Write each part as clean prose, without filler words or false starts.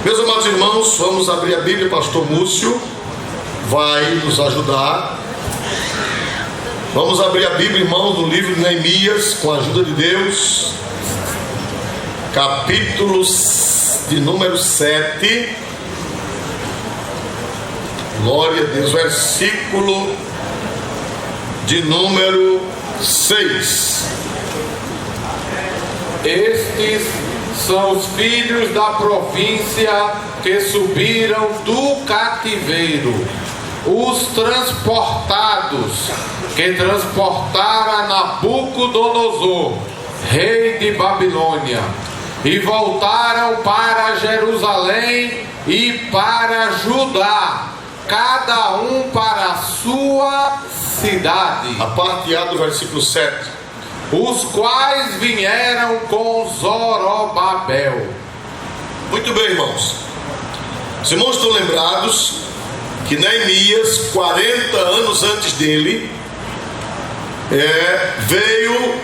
Meus amados irmãos, vamos abrir a Bíblia. O pastor Múcio vai nos ajudar. Vamos abrir a Bíblia, irmãos, no livro de Neemias, com a ajuda de Deus, capítulo de número 7. Glória a Deus. Versículo de número 6. Estes são os filhos da província que subiram do cativeiro, os transportados, que transportaram a Nabucodonosor, rei de Babilônia, e voltaram para Jerusalém e para Judá, cada um para a sua cidade. A parte A do versículo 7. Os quais vieram com Zorobabel. Muito bem, irmãos. Os irmãos estão lembrados que Neemias, 40 anos antes dele, vieram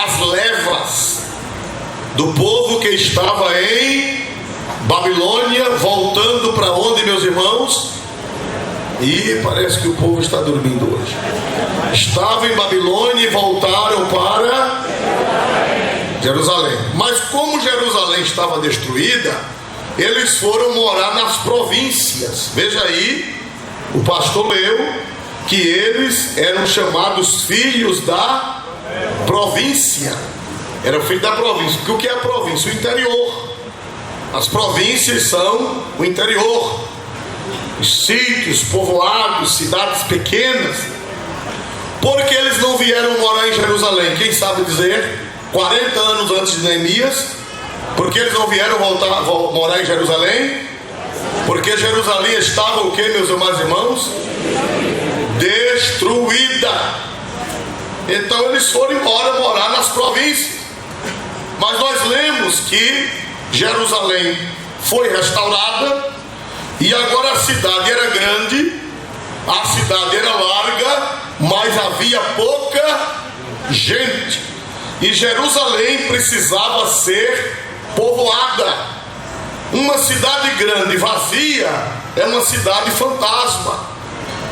as levas do povo que estava em Babilônia, voltando para onde, meus irmãos? E parece que o povo está dormindo hoje. Estavam em Babilônia e voltaram para Jerusalém. Mas como Jerusalém estava destruída, eles foram morar nas províncias. Veja aí, o pastor leu que eles eram chamados filhos da província. Era filho da província. Porque o que é a província? O interior. As províncias são o interior. Os sítios, povoados, cidades pequenas. Porque eles não vieram morar em Jerusalém? Quem sabe dizer? 40 anos antes de Neemias. Porque eles não vieram morar em Jerusalém? Porque Jerusalém estava o que, meus amados irmãos? Destruída. Então eles foram embora morar nas províncias. Mas nós lemos que Jerusalém foi restaurada, e agora a cidade era grande, a cidade era larga, mas havia pouca gente. E Jerusalém precisava ser povoada. Uma cidade grande vazia é uma cidade fantasma.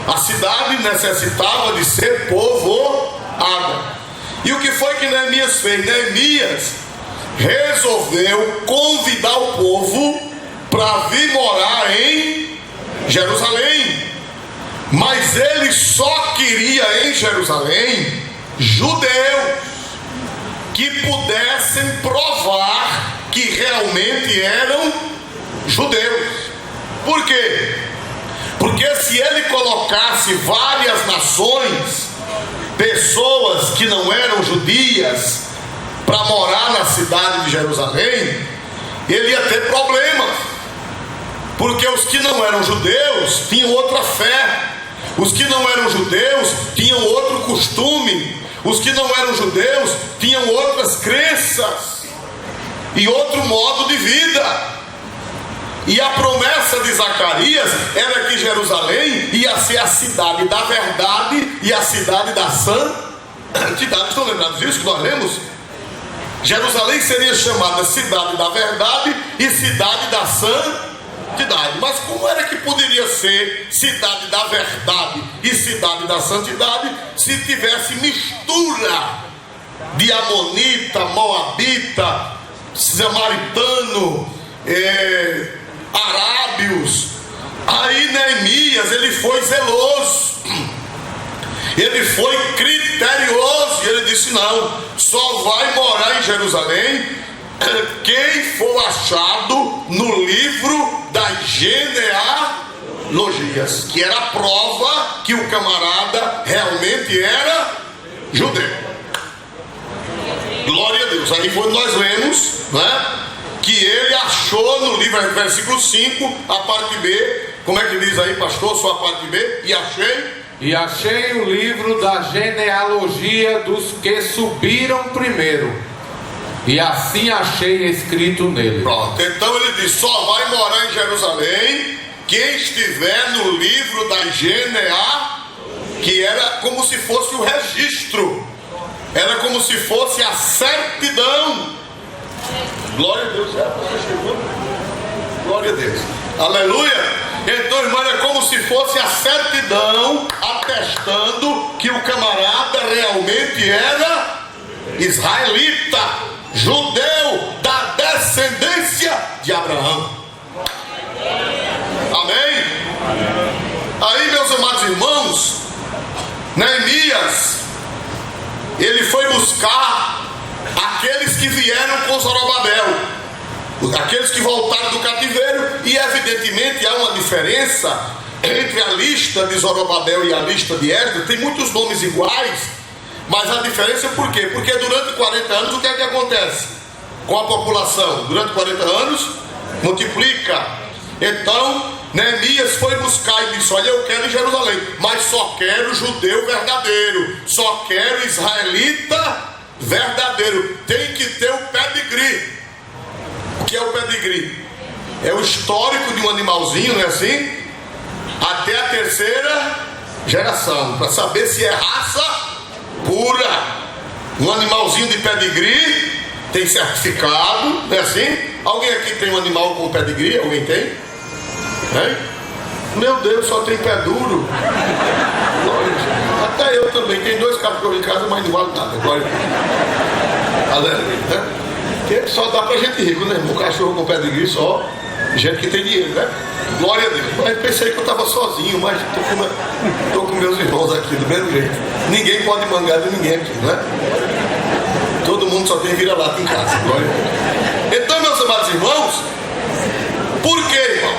A cidade necessitava de ser povoada. E o que foi que Neemias fez? Neemias resolveu convidar o povo para vir morar em Jerusalém. Mas ele só queria em Jerusalém judeus que pudessem provar que realmente eram judeus. Por quê? Porque se ele colocasse várias nações, pessoas que não eram judias, para morar na cidade de Jerusalém, ele ia ter problemas. Porque os que não eram judeus tinham outra fé. Os que não eram judeus tinham outro costume. Os que não eram judeus tinham outras crenças e outro modo de vida. E a promessa de Zacarias era que Jerusalém ia ser a cidade da verdade e a cidade da santidade. Estão lembrados disso que nós lemos? Jerusalém seria chamada cidade da verdade e cidade da santidade. Mas como era que poderia ser cidade da verdade e cidade da santidade se tivesse mistura de amonita, moabita, samaritano, arábios? Aí Neemias, ele foi zeloso, ele foi criterioso, e ele disse: não, só vai morar em Jerusalém quem for achado no livro das genealogias, que era a prova que o camarada realmente era judeu. Glória a Deus. Aí foi nós lemos, né, que ele achou no livro, versículo 5, a parte B. Como é que diz aí, pastor, sua parte B? E achei o livro da genealogia dos que subiram primeiro, e assim achei escrito nele. Pronto, então ele diz: só vai morar em Jerusalém quem estiver no livro da genealogia, que era como se fosse o registro, era como se fosse a certidão. Glória a Deus. Você chegou? Glória a Deus. Aleluia. Então, irmão, é como se fosse a certidão atestando que o camarada realmente era israelita, judeu da descendência de Abraão. Amém? Aí, meus amados irmãos, Neemias, ele foi buscar aqueles que vieram com Zorobabel, aqueles que voltaram do cativeiro, e evidentemente há uma diferença entre a lista de Zorobabel e a lista de Esdras. Tem muitos nomes iguais, mas a diferença é por quê? Porque durante 40 anos o que é que acontece com a população? Durante 40 anos multiplica. Então Neemias foi buscar e disse: olha, eu quero Jerusalém, mas só quero judeu verdadeiro, só quero israelita verdadeiro. Tem que ter o pedigree. O que é o pedigree? É o histórico de um animalzinho, não é assim? Até a terceira geração, para saber se é raça pura. Um animalzinho de pedigree tem certificado, não é assim? Alguém aqui tem um animal com pedigree? Alguém tem? Hein? Meu Deus, só tem pé duro. Até eu também. Tem 2 cachorros em casa, mas não vale nada. Glória a Deus. Né? Só dá pra gente rico, né? Um cachorro com pedigree só gente que tem dinheiro, né? Glória a Deus. Mas pensei que eu estava sozinho, mas estou com meus irmãos aqui do mesmo jeito. Ninguém pode mangar de ninguém aqui, né? Todo mundo só tem vira-lata em casa. Glória a Deus. Então, meus amados irmãos, por que, irmão?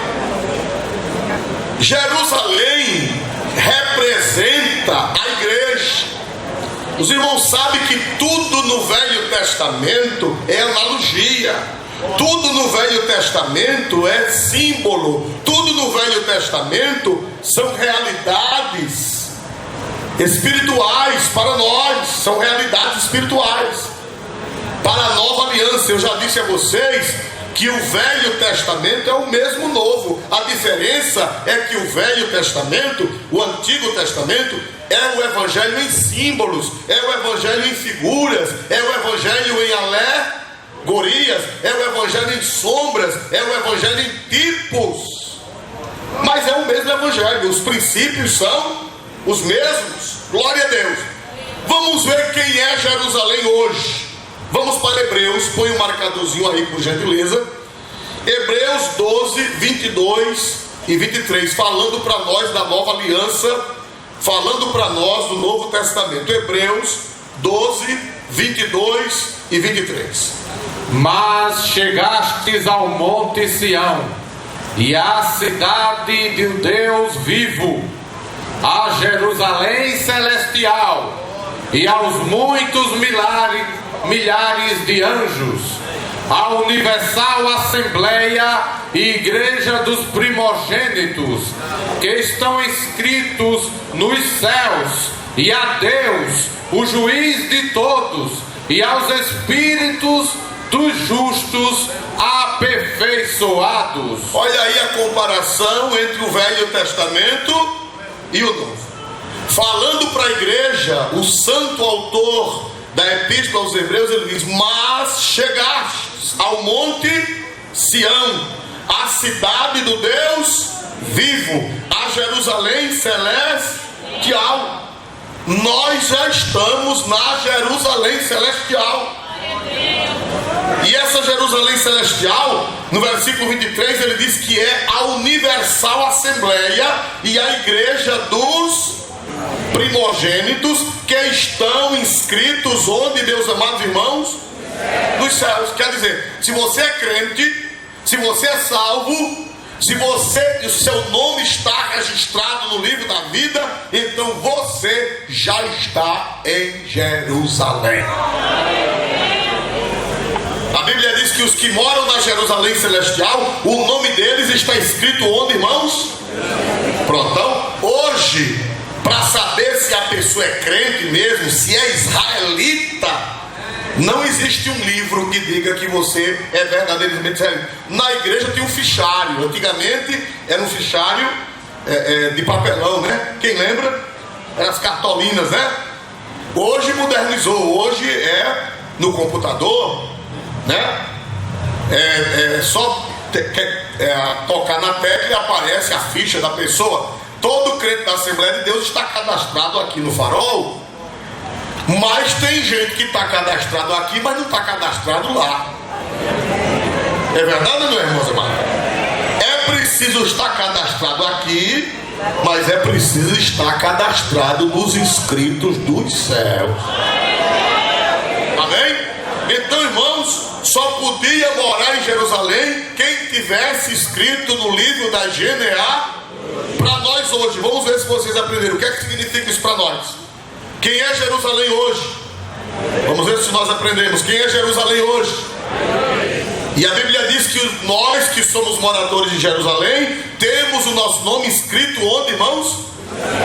Jerusalém representa a igreja. Os irmãos sabem que tudo no Velho Testamento é analogia. Tudo no Velho Testamento é símbolo. Tudo no Velho Testamento são realidades espirituais para nós. São realidades espirituais para a nova aliança. Eu já disse a vocês que o Velho Testamento é o mesmo novo. A diferença é que o Velho Testamento, o Antigo Testamento, é o Evangelho em símbolos, é o Evangelho em figuras, é o Evangelho em alegorias, é o Evangelho em sombras, é o Evangelho em tipos. Mas é o mesmo Evangelho, os princípios são os mesmos. Glória a Deus. Vamos ver quem é Jerusalém hoje. Vamos para Hebreus, põe um marcadorzinho aí por gentileza. Hebreus 12, 22 e 23, falando para nós da nova aliança, falando para nós do Novo Testamento. Hebreus 12, 22 e 23. Mas chegastes ao monte Sião, e à cidade de Deus vivo, a Jerusalém celestial, e aos muitos milhares de anjos, a universal assembleia e igreja dos primogênitos, que estão inscritos nos céus, e a Deus, o juiz de todos, e aos espíritos dos justos aperfeiçoados. Olha aí a comparação entre o Velho Testamento e o Novo. Falando para a igreja, o santo autor da Epístola aos Hebreus, ele diz: mas chegastes ao monte Sião, a cidade do Deus vivo, a Jerusalém celestial. Nós já estamos na Jerusalém celestial. E essa Jerusalém celestial, no versículo 23, ele diz que é a universal assembleia e a igreja dos primogênitos, que estão inscritos onde, meus amados irmãos? Nos céus. Quer dizer, se você é crente, se você é salvo, se o seu nome está registrado no livro da vida, então você já está em Jerusalém. A Bíblia diz que os que moram na Jerusalém celestial, o nome deles está escrito onde, irmãos? Prontão. Hoje, para saber se a pessoa é crente mesmo, se é israelita, não existe um livro que diga que você é verdadeiramente israelita. Na igreja tem um fichário. Antigamente era um fichário de papelão, né? Quem lembra? Eram as cartolinas, né? Hoje modernizou. Hoje é no computador, né? tocar na tecla e aparece a ficha da pessoa. Todo crente da Assembleia de Deus está cadastrado aqui no Farol, mas tem gente que está cadastrado aqui, mas não está cadastrado lá. É verdade ou não é, irmãos amados? É preciso estar cadastrado aqui, mas é preciso estar cadastrado nos inscritos dos céus. Amém? Então, irmãos, só podia morar em Jerusalém quem tivesse escrito no livro da GNA. Para nós hoje, vamos ver se vocês aprenderam. O que é que significa isso para nós? Quem é Jerusalém hoje? Vamos ver se nós aprendemos. Quem é Jerusalém hoje? E a Bíblia diz que nós que somos moradores de Jerusalém temos o nosso nome escrito onde, irmãos?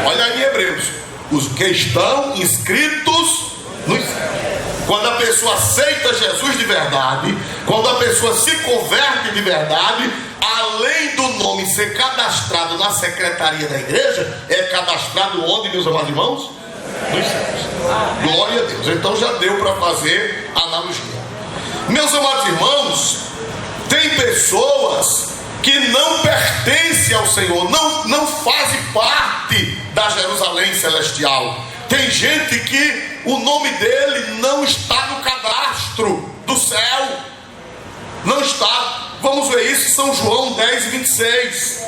Olha aí em Hebreus. Os que estão inscritos nos céus. Quando a pessoa aceita Jesus de verdade, quando a pessoa se converte de verdade, além do nome ser cadastrado na secretaria da igreja, é cadastrado onde, meus amados irmãos? Nos céus. Glória a Deus. Então já deu para fazer analogia. Meus amados irmãos, tem pessoas que não pertencem ao Senhor, não fazem parte da Jerusalém celestial. Tem gente que o nome dele não está no cadastro do céu. Não está. Vamos ver isso em São João 10 e 26.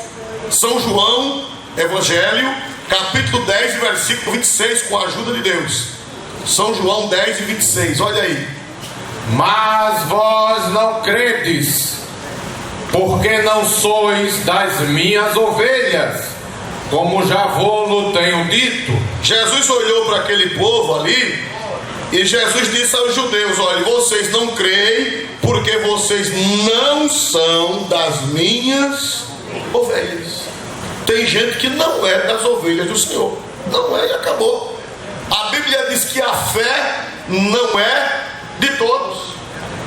São João, Evangelho, capítulo 10, versículo 26, com a ajuda de Deus. São João 10 e 26, olha aí. Mas vós não credes, porque não sois das minhas ovelhas, como já vou-lo tenho dito. Jesus olhou para aquele povo ali e Jesus disse aos judeus: olha, vocês não creem porque vocês não são das minhas ovelhas. Tem gente que não é das ovelhas do Senhor, não é, e acabou. A Bíblia diz que a fé não é de todos.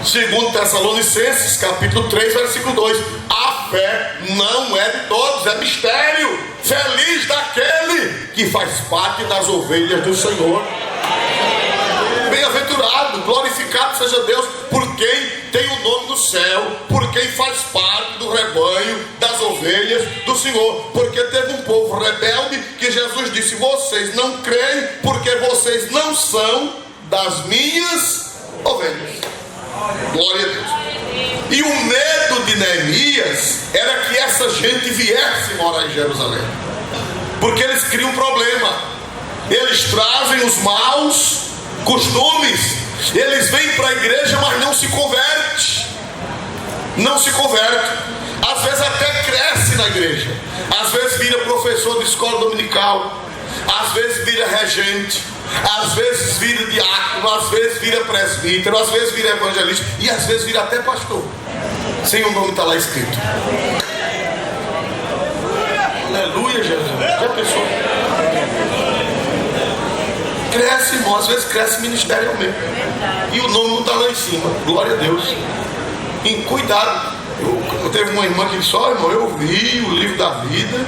Segundo Tessalonicenses, capítulo 3, versículo 2. A fé não é de todos, é mistério. Feliz daquele que faz parte das ovelhas do Senhor. Bem-aventurado, glorificado seja Deus por quem tem o nome no céu, por quem faz parte do rebanho das ovelhas do Senhor. Porque teve um povo rebelde que Jesus disse: vocês não creem porque vocês não são das minhas ovelhas. Glória a Deus. E o medo de Neemias era que essa gente viesse morar em Jerusalém, porque eles criam um problema. Eles trazem os maus costumes, eles vêm para a igreja, mas não se converte. Não se converte. Às vezes até cresce na igreja, às vezes vira professor de escola dominical, às vezes vira regente, às vezes vira diácono, às vezes vira presbítero, às vezes vira evangelista e às vezes vira até pastor, sem o nome estar lá escrito. Aleluia, Jesus. Já pensou? Cresce, irmão, às vezes cresce ministerialmente e o nome não está lá em cima. Glória a Deus. E cuidado. Eu teve uma irmã que disse: ó, irmão, eu vi o livro da vida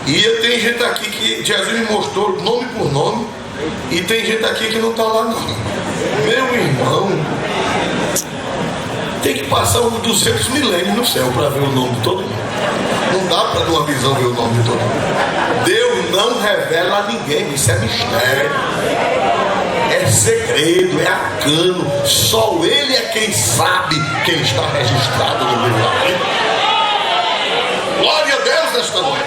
e tem gente aqui que Jesus me mostrou nome por nome, e tem gente aqui que não está lá não. Meu irmão, tem que passar uns 200 milênios no céu para ver o nome de todo mundo. Não dá para numa visão ver o nome de todo mundo. Deus não revela a ninguém, isso é mistério, é segredo, é arcano. Só Ele é quem sabe quem está registrado no livro da vida. Glória a Deus nesta noite.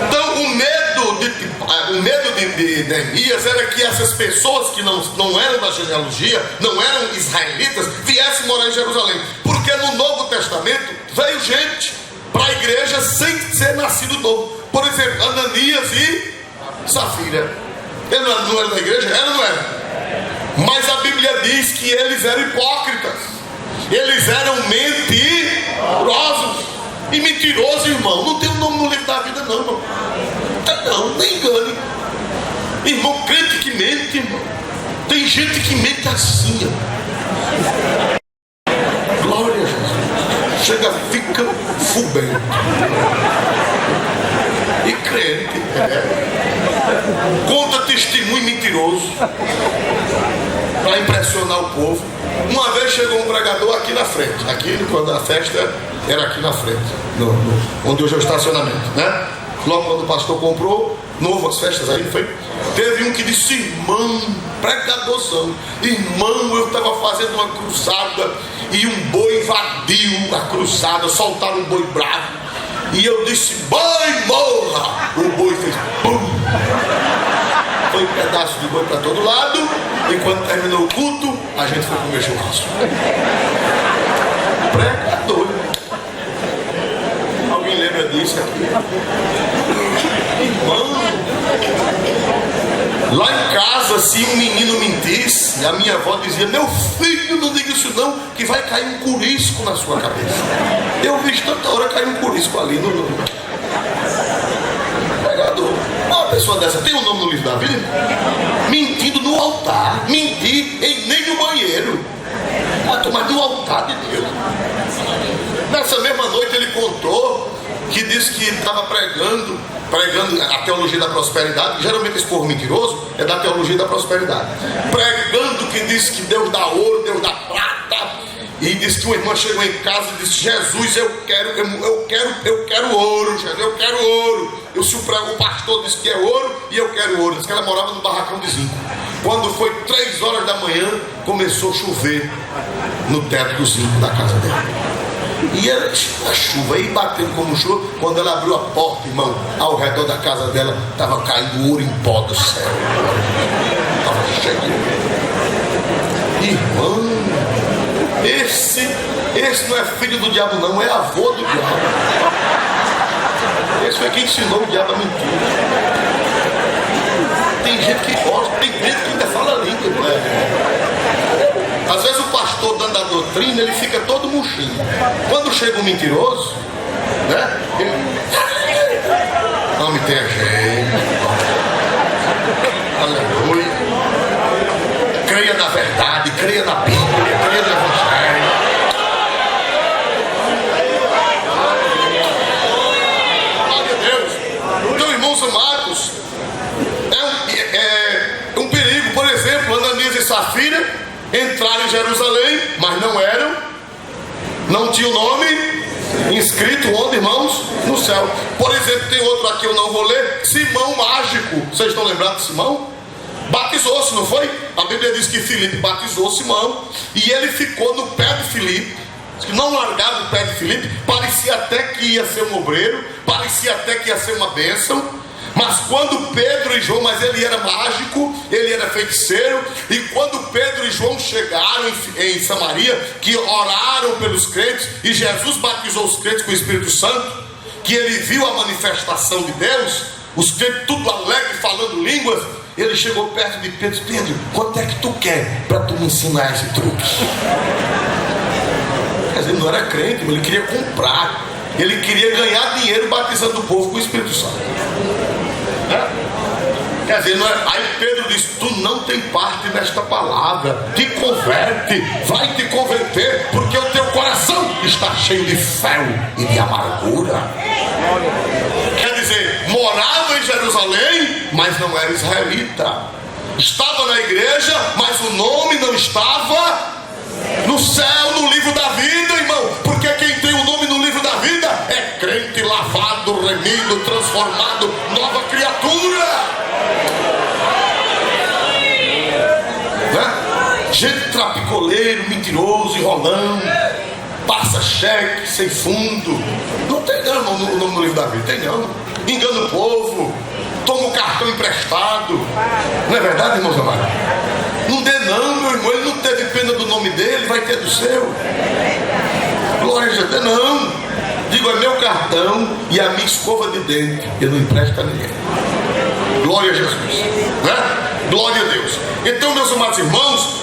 Então o medo de Neemias era que essas pessoas que não eram da genealogia, não eram israelitas, viessem morar em Jerusalém. Porque no Novo Testamento veio gente para a igreja sem ser nascido novo. Por exemplo, Ananias e Safira. Ele não era da igreja? Era ou não era? Mas a Bíblia diz que eles eram hipócritas. Eles eram mentirosos. E mentiroso, irmão, não tem o nome no livro da vida não, irmão. Não, nem engane. Irmão, crente que mente, irmão. Tem gente que mente assim, ó. Glória a Jesus. Chega, fica fubento. E crente, conta testemunho mentiroso para impressionar o povo. Uma vez chegou um pregador aqui na frente, aqui quando a festa era aqui na frente, onde hoje é o estacionamento, né? Logo quando o pastor comprou, novo as festas aí, foi. Teve um que disse: irmão, pregadorzão, irmão, eu estava fazendo uma cruzada e um boi invadiu a cruzada, soltaram um boi bravo. E eu disse: boi, morra! O boi fez pum! Foi um pedaço de boi para todo lado. E quando terminou o culto, a gente foi comer churrasco. Pregador. Alguém lembra disso aqui? Irmão, lá em casa, se um menino mentisse, a minha avó dizia: meu filho, não diga isso não, que vai cair um curisco na sua cabeça. Eu vi tanta hora cair um curisco ali no pregador. Uma pessoa dessa tem um nome no livro da vida? Mentindo no altar, mentir nem no banheiro, mas no altar de Deus. Nessa mesma noite ele contou que disse que estava pregando a teologia da prosperidade. Geralmente esse povo mentiroso é da teologia da prosperidade. Pregando que disse que Deus dá ouro, Deus dá prata. E disse que uma irmã chegou em casa e disse: Jesus, eu quero ouro, Jesus, eu quero ouro. E o pastor disse que é ouro e eu quero ouro. Disse que ela morava no barracão de zinco. Quando foi 3 horas da manhã, começou a chover no teto do zinco da casa dela. E era a chuva aí batendo como chuva. Quando ela abriu a porta, irmão, ao redor da casa dela estava caindo ouro em pó do céu. Estava cheio de ouro. Irmão, esse não é filho do diabo não, é avô do diabo. Esse foi quem ensinou o diabo a mentir. Tem gente que gosta, tem gente que ainda fala língua, não é? Às vezes o pastor dando a doutrina, ele fica todo murchinho. Quando chega um mentiroso, né? Ele... não me tenha jeito. Aleluia. Creia na verdade, creia na Bíblia, creia no Evangelho. Glória a Deus. Então, irmãos amados, é um perigo. Por exemplo, Ananias e Safira entraram em Jerusalém, mas não tinha o nome inscrito onde, irmãos? No céu. Por exemplo, tem outro aqui, eu não vou ler, Simão Mágico. Vocês estão lembrados de Simão? Batizou-se, não foi? A Bíblia diz que Filipe batizou Simão e ele ficou no pé de Filipe. Não largado do pé de Filipe. Parecia até que ia ser um obreiro, parecia até que ia ser uma bênção. Mas quando Pedro e João, mas ele era mágico, ele era feiticeiro, e quando Pedro e João chegaram em Samaria, que oraram pelos crentes, e Jesus batizou os crentes com o Espírito Santo, que ele viu a manifestação de Deus, os crentes tudo alegre, falando línguas, ele chegou perto de Pedro e disse: Pedro, quanto é que tu quer para tu me ensinar esse truque? Quer dizer, ele não era crente, mas ele queria comprar, ele queria ganhar dinheiro batizando o povo com o Espírito Santo. Quer dizer, não é... Aí Pedro disse: tu não tem parte nesta palavra, te converte, vai te converter, porque o teu coração está cheio de fel e de amargura. Quer dizer, morava em Jerusalém, mas não era israelita. Estava na igreja, mas o nome não estava no céu, no livro da vida, irmão. Porque quem tem o nome no livro da vida é crente, lavado, remido, transformado, nova criatura. Né? Gente trapicoleiro, mentiroso, enrolando, passa cheque sem fundo. Não tem não o nome no livro da vida, tem não. Engana o povo, toma o cartão emprestado. Não é verdade, irmãos amados? Não dê não, meu irmão. Ele não teve pena do nome dele, vai ter do seu. Glória a Deus, não. Digo, é meu cartão e a minha escova de dente, eu não empresto a ninguém. Glória a Jesus, né? Glória a Deus. Então, meus amados irmãos,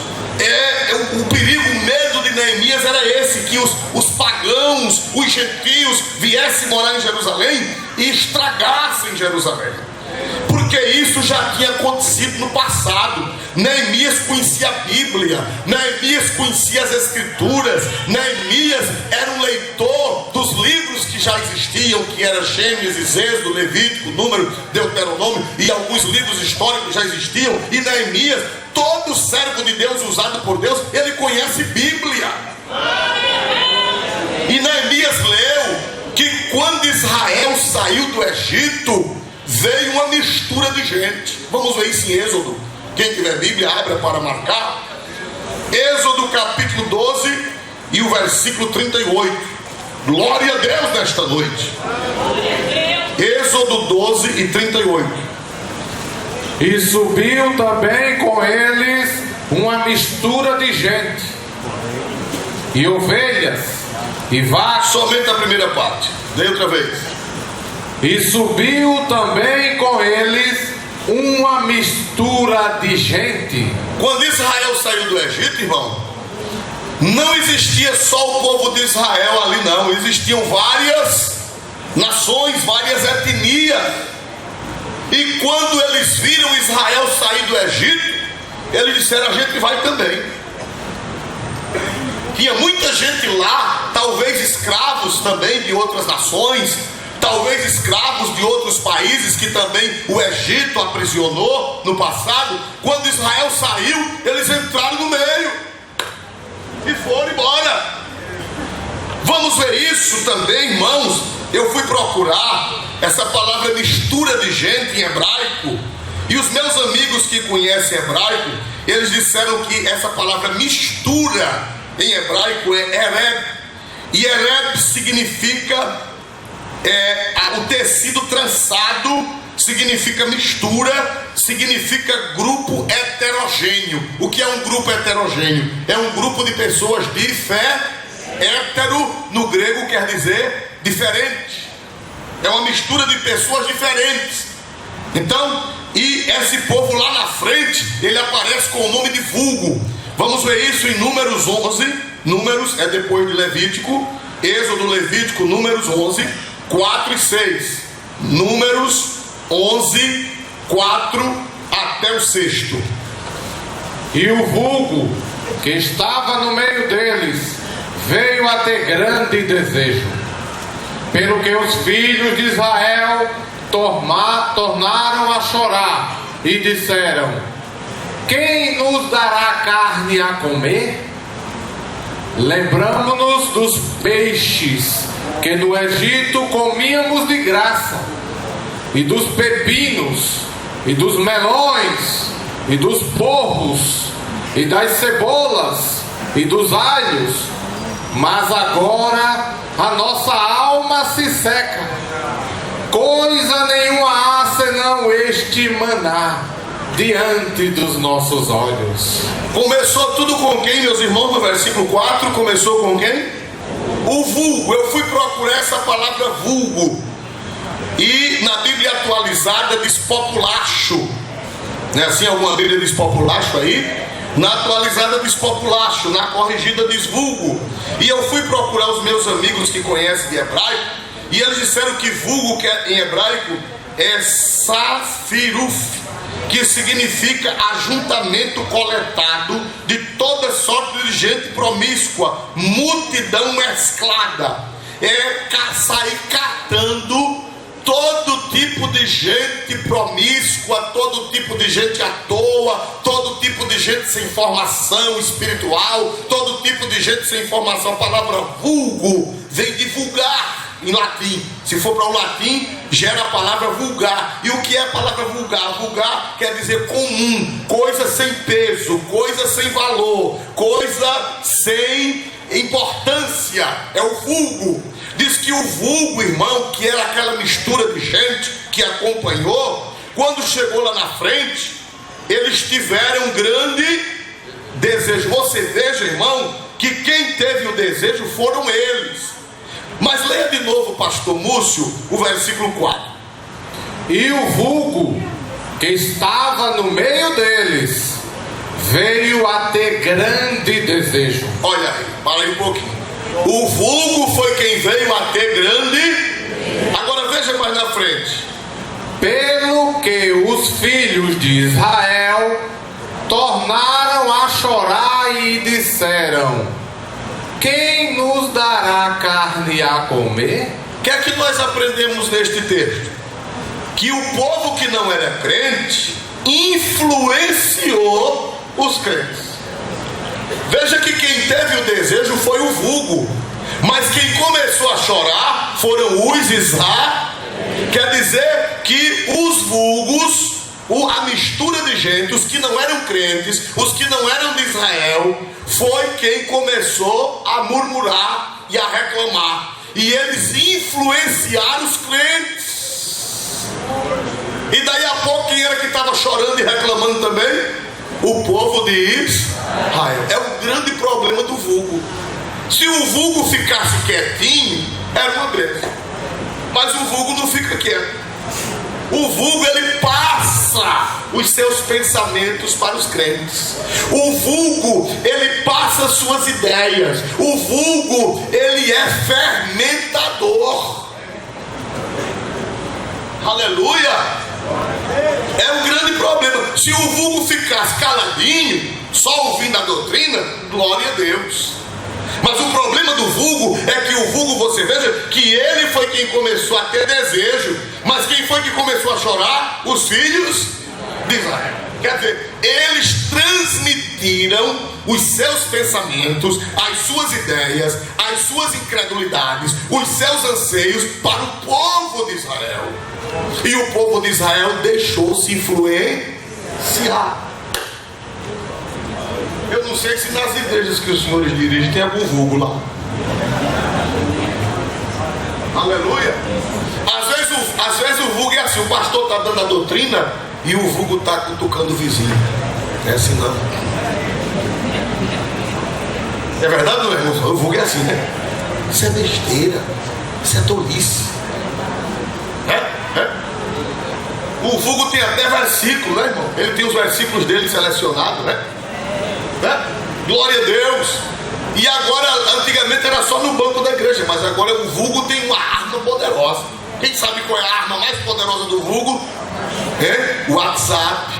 o perigo, o medo de Neemias era esse: que os pagãos, os gentios viessem morar em Jerusalém e estragassem Jerusalém. Porque isso já tinha acontecido no passado. Neemias conhecia a Bíblia, Neemias conhecia as Escrituras, Neemias era um leitor dos livros que já existiam, que era Gênesis, Êxodo, Levítico, Número, Deuteronômio, e alguns livros históricos já existiam, e Neemias, todo servo de Deus usado por Deus, ele conhece Bíblia. E Neemias leu que quando Israel saiu do Egito, veio uma mistura de gente. Vamos ver isso em Êxodo. Quem tiver Bíblia, abra para marcar. Êxodo capítulo 12 e o versículo 38. Glória a Deus nesta noite. Êxodo 12 e 38. E subiu também com eles uma mistura de gente, e ovelhas, e vacas. Somente a primeira parte. Dê outra vez. E subiu também com eles uma mistura de gente. Quando Israel saiu do Egito, irmão, não existia só o povo de Israel ali, não. Existiam várias nações, várias etnias. E quando eles viram Israel sair do Egito, eles disseram: a gente vai também. Tinha muita gente lá, talvez escravos também de outras nações, talvez escravos de outros países que também o Egito aprisionou no passado. Quando Israel saiu, eles entraram no meio e foram embora. Vamos ver isso também, irmãos. Eu fui procurar essa palavra mistura de gente em hebraico, e os meus amigos que conhecem hebraico, eles disseram que essa palavra mistura em hebraico é ereb, e ereb significa o tecido trançado, significa mistura, significa grupo heterogêneo. O que é um grupo heterogêneo? É um grupo de pessoas de fé. Hétero no grego quer dizer diferente, é uma mistura de pessoas diferentes. Então, e esse povo lá na frente, ele aparece com o nome de vulgo. Vamos ver isso em Números 11. Números é depois de Levítico. Êxodo, Levítico, Números 11, 4 e 6. Números 11, 4 até o 6. E o vulgo que estava no meio deles veio a ter grande desejo, pelo que os filhos de Israel tornaram a chorar e disseram: quem nos dará carne a comer? Lembramos-nos dos peixes que no Egito comíamos de graça, e dos pepinos, e dos melões, e dos porros, e das cebolas, e dos alhos. Mas agora a nossa alma se seca, coisa nenhuma há senão este maná diante dos nossos olhos. Começou tudo com quem, meus irmãos? No versículo 4, começou com quem? O vulgo. Eu fui procurar essa palavra vulgo, e na Bíblia atualizada diz populacho. Não é assim? Alguma Bíblia diz populacho aí? Na atualizada diz populacho, na corrigida diz vulgo. E eu fui procurar os meus amigos que conhecem de hebraico, e eles disseram que vulgo, que em hebraico é safiruf, que significa ajuntamento coletado de toda sorte de gente promíscua, multidão mesclada. É sair catando todo tipo de gente promíscua, todo tipo de gente à toa, todo tipo de gente sem formação espiritual, todo tipo de gente sem formação. A palavra vulgo vem de vulgar em latim. Se for para o latim, gera a palavra vulgar. E o que é a palavra vulgar? Vulgar quer dizer comum, coisa sem peso, coisa sem valor, coisa sem importância. É o vulgo. Diz que o vulgo, irmão, que era aquela mistura de gente que acompanhou, quando chegou lá na frente, eles tiveram um grande desejo. Você veja, irmão, que quem teve o desejo foram eles. Mas leia de novo, pastor Múcio, o versículo 4. E o vulgo que estava no meio deles veio a ter grande desejo. Olha aí, para aí um pouquinho. O vulgo foi quem veio a ter grande. Agora veja mais na frente. Pelo que os filhos de Israel tornaram a chorar e disseram: quem nos dará carne a comer? que é que nós aprendemos neste texto? Que o povo que não era crente influenciou os crentes. Veja que quem teve o desejo foi o vulgo, mas quem começou a chorar foram os Israelitas. Quer dizer que os vulgos, a mistura de gente, os que não eram crentes, os que não eram de Israel, foi quem começou a murmurar e a reclamar, e eles influenciaram os crentes. E daí a pouco quem era que estava chorando e reclamando também? O povo de Israel. É o grande problema do vulgo. Se o vulgo ficasse quietinho, era uma bênção, mas o vulgo não fica quieto. O vulgo, ele passa os seus pensamentos para os crentes. O vulgo, ele passa suas ideias. O vulgo, ele é fermentador. Aleluia! É um grande problema. Se o vulgo ficasse caladinho, só ouvindo a doutrina, glória a Deus. Mas o problema do vulgo é que o vulgo, você veja que ele foi quem começou a ter desejo, mas quem foi que começou a chorar? Os filhos de Israel. Quer dizer, eles transmitiram os seus pensamentos, as suas ideias, as suas incredulidades, os seus anseios para o povo de Israel. E o povo de Israel deixou-se influenciar. Eu não sei se nas igrejas que os senhores dirigem tem algum vulgo lá. Aleluia. Às vezes o vulgo é assim, o pastor está dando a doutrina e o vulgo está cutucando o vizinho. É assim não. É verdade, não é, irmão? O vulgo é assim, né? Isso é besteira. Isso é tolice. O vulgo tem até versículo, né, irmão? Ele tem os versículos dele selecionados, né? Glória a Deus. E agora, antigamente era só no banco da igreja, mas agora o vulgo tem uma arma poderosa. Quem sabe qual é a arma mais poderosa do vulgo? O WhatsApp.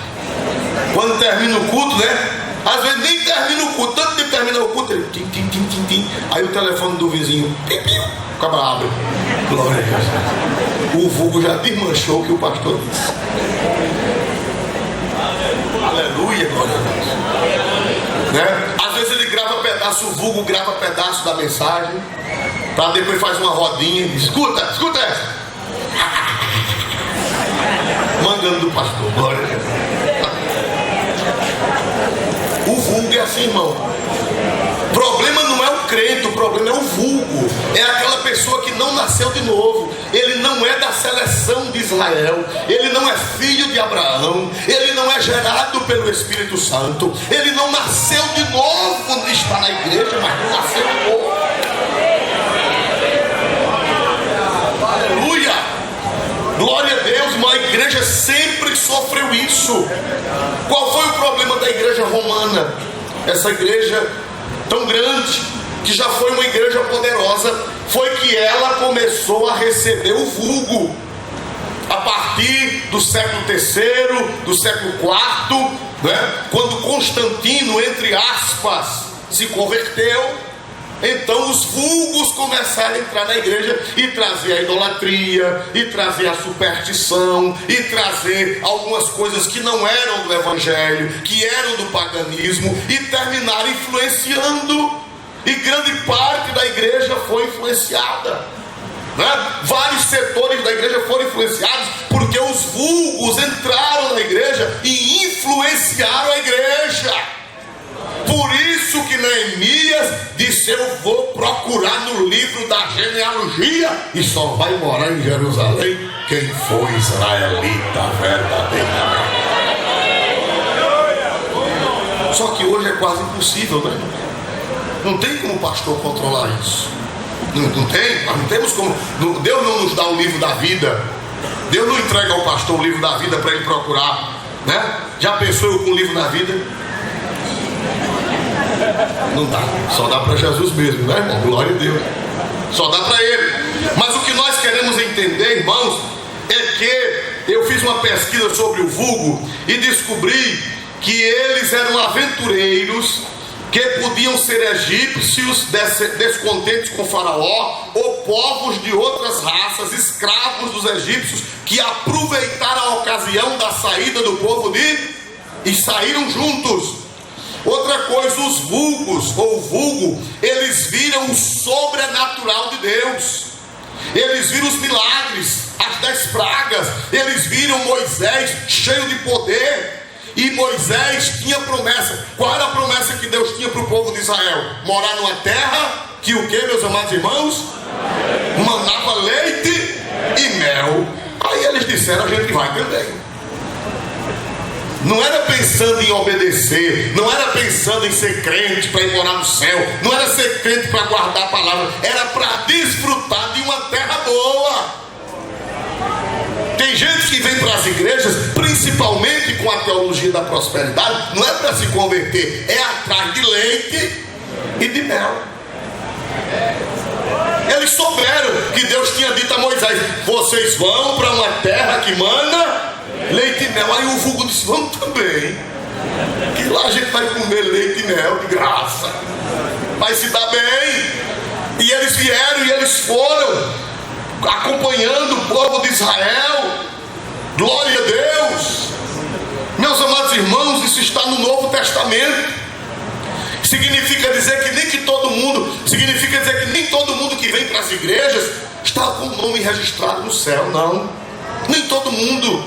Quando termina o culto, né? Às vezes nem termina o culto, tanto que termina o culto, ele tim, tim, tim, tim, tim. Aí o telefone do vizinho, pim, pim, o cabra abre. Glória a Deus. O vulgo já desmanchou o que o pastor disse. Aleluia, glória a Deus. Né? Às vezes ele grava pedaço, o vulgo grava pedaço da mensagem, para depois faz uma rodinha e diz, escuta essa. Mandando do pastor, glória a Deus. O vulgo é assim, irmão. O problema não é o crente, o problema é o vulgo. É aquela pessoa que não nasceu de novo. Ele não é da seleção de Israel. Ele não é filho de Abraão. Ele não é gerado pelo Espírito Santo. Ele não nasceu de novo. Está na igreja, mas não nasceu de novo. Aleluia. Glória a Deus, mas a igreja sempre sofreu isso. Qual foi o problema da igreja romana? Essa igreja tão grande, que já foi uma igreja poderosa, foi que ela começou a receber o vulgo. A partir do século III, do século IV, né? Quando Constantino, entre aspas, se converteu, então os vulgos começaram a entrar na igreja e trazer a idolatria, e trazer a superstição, e trazer algumas coisas que não eram do evangelho, que eram do paganismo, e terminaram influenciando. E grande parte da igreja foi influenciada, né? Vários setores da igreja foram influenciados porque os vulgos entraram na igreja e influenciaram a igreja. Por isso que Neemias disse, eu vou procurar no livro da genealogia, e só vai morar em Jerusalém quem foi israelita verdadeiramente. Só que hoje é quase impossível, né? Não tem como o pastor controlar isso. Não tem, nós não temos como. Deus não nos dá o livro da vida. Deus não entrega ao pastor o livro da vida para ele procurar, né? Já pensou eu com o livro da vida? Não dá, só dá para Jesus mesmo, né, irmão? Glória a Deus, só dá para ele. Mas o que nós queremos entender, irmãos, é que eu fiz uma pesquisa sobre o vulgo e descobri que eles eram aventureiros que podiam ser egípcios descontentes com Faraó, ou povos de outras raças, escravos dos egípcios, que aproveitaram a ocasião da saída do povo e saíram juntos. Outra coisa, os vulgos ou vulgo, eles viram o sobrenatural de Deus, eles viram os milagres, as 10 pragas, eles viram Moisés cheio de poder. E Moisés tinha promessa. Qual era a promessa que Deus tinha para o povo de Israel? Morar numa terra que o que, meus amados irmãos? Manava leite e mel. Aí eles disseram: a gente vai também. Não era pensando em obedecer, não era pensando em ser crente para ir morar no céu, não era ser crente para guardar a palavra, era para desfrutar de uma terra boa. Tem gente que vem para as igrejas, principalmente com a teologia da prosperidade, não é para se converter, é atrás de leite e de mel. Eles souberam que Deus tinha dito a Moisés: vocês vão para uma terra que mana leite e mel. Aí o vulgo disse: vamos também, que lá a gente vai comer leite e mel de graça, vai se dar bem. E eles vieram e eles foram, acompanhando o povo de Israel. Glória a Deus. Meus amados irmãos, isso está no Novo Testamento. Significa dizer que nem todo mundo que vem para as igrejas está com o nome registrado no céu. Não, nem todo mundo.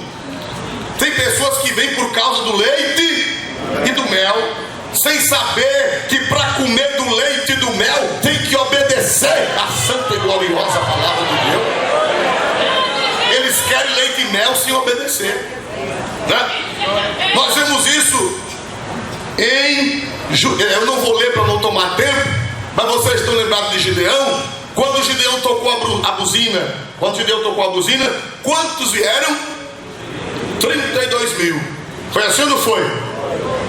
Tem pessoas que vêm por causa do leite e do mel, sem saber que para comer do leite e do mel tem que obedecer à santa e gloriosa palavra de Deus. Eles querem leite e mel sem obedecer, né? Nós vemos isso eu não vou ler para não tomar tempo, mas vocês estão lembrados de Gideão? Quando Gideão tocou a buzina, quantos vieram? 32 mil. Foi assim ou não foi?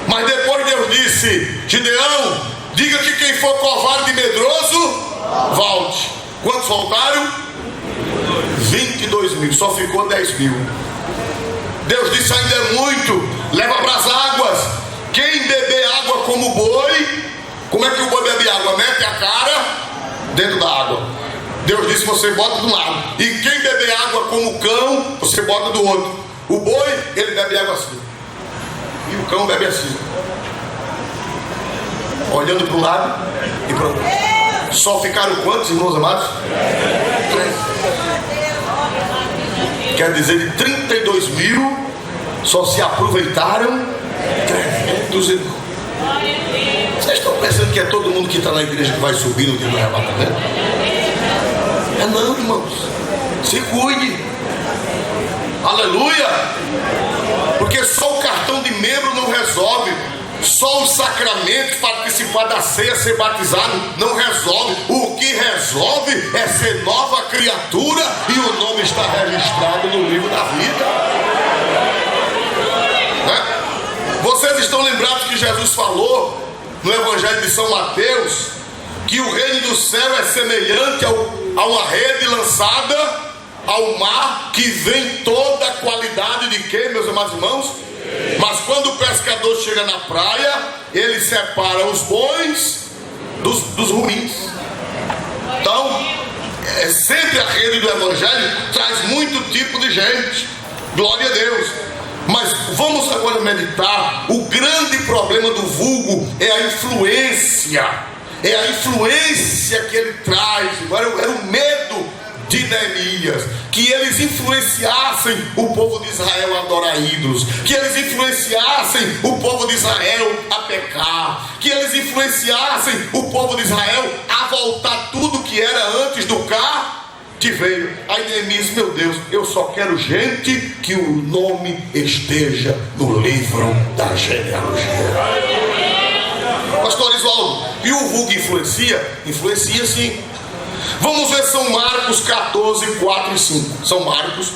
Mas depois Deus disse: Gideão, diga que quem for covarde e medroso, volte. Quantos voltaram? 22 mil, só ficou 10 mil. Deus disse: ainda é muito, leva para as águas. Quem beber água como boi, como é que o boi bebe água? Mete a cara dentro da água. Deus disse: você bota do lado. E quem beber água como cão, você bota do outro. O boi, ele bebe água assim, e o cão bebe assim, olhando para um lado e para o outro. Só ficaram quantos, irmãos amados? 3. Quer dizer, de 32 mil, só se aproveitaram 300 irmãos. Vocês estão pensando que é todo mundo que está na igreja que vai subir no dia do arrebatamento? É não, irmãos. Se cuide. Aleluia. Porque só o cartão de membro não resolve. Só os sacramentos, participar da ceia, ser batizado, não resolve. O que resolve é ser nova criatura, e o nome está registrado no livro da vida, né? Vocês estão lembrados que Jesus falou no Evangelho de São Mateus que o reino do céu é semelhante a uma rede lançada ao mar, que vem toda a qualidade de quê, meus amados irmãos? Mas quando o pescador chega na praia, ele separa os bons dos ruins. Então, sempre a rede do Evangelho traz muito tipo de gente. Glória a Deus. Mas vamos agora meditar. O grande problema do vulgo é a influência. É a influência que ele traz. Era o medo de Neemias, que eles influenciassem o povo de Israel a adorar ídolos, que eles influenciassem o povo de Israel a pecar, que eles influenciassem o povo de Israel a voltar tudo que era antes do cativeiro. Aí Neemias: meu Deus, eu só quero gente que o nome esteja no livro da genealogia. Pastor Isualdo, e o vulgo influencia? Influencia sim. Vamos ver São Marcos 14, 4 e 5. São Marcos.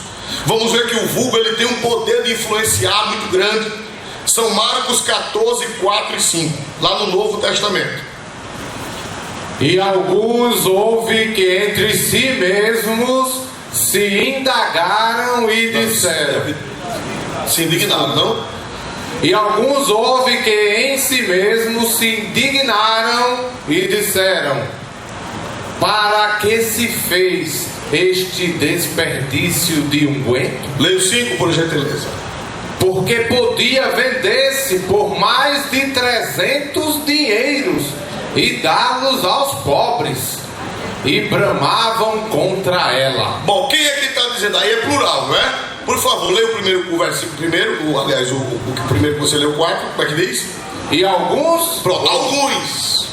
Vamos ver que o vulgo ele tem um poder de influenciar muito grande. São Marcos 14, 4 e 5. Lá no Novo Testamento. E alguns houve que entre si mesmos se indagaram e disseram. Se indignaram, não? E alguns houve que em si mesmos se indignaram e disseram: para que se fez este desperdício de unguento? Leia o 5, por gentileza. Porque podia vender-se por mais de 300 dinheiros e dá-los aos pobres. E bramavam contra ela. Bom, quem é que está dizendo aí? É plural, não é? Por favor, leia o versículo primeiro, aliás, o primeiro que você leu, o 4, como é que diz? E alguns? Pronto, alguns,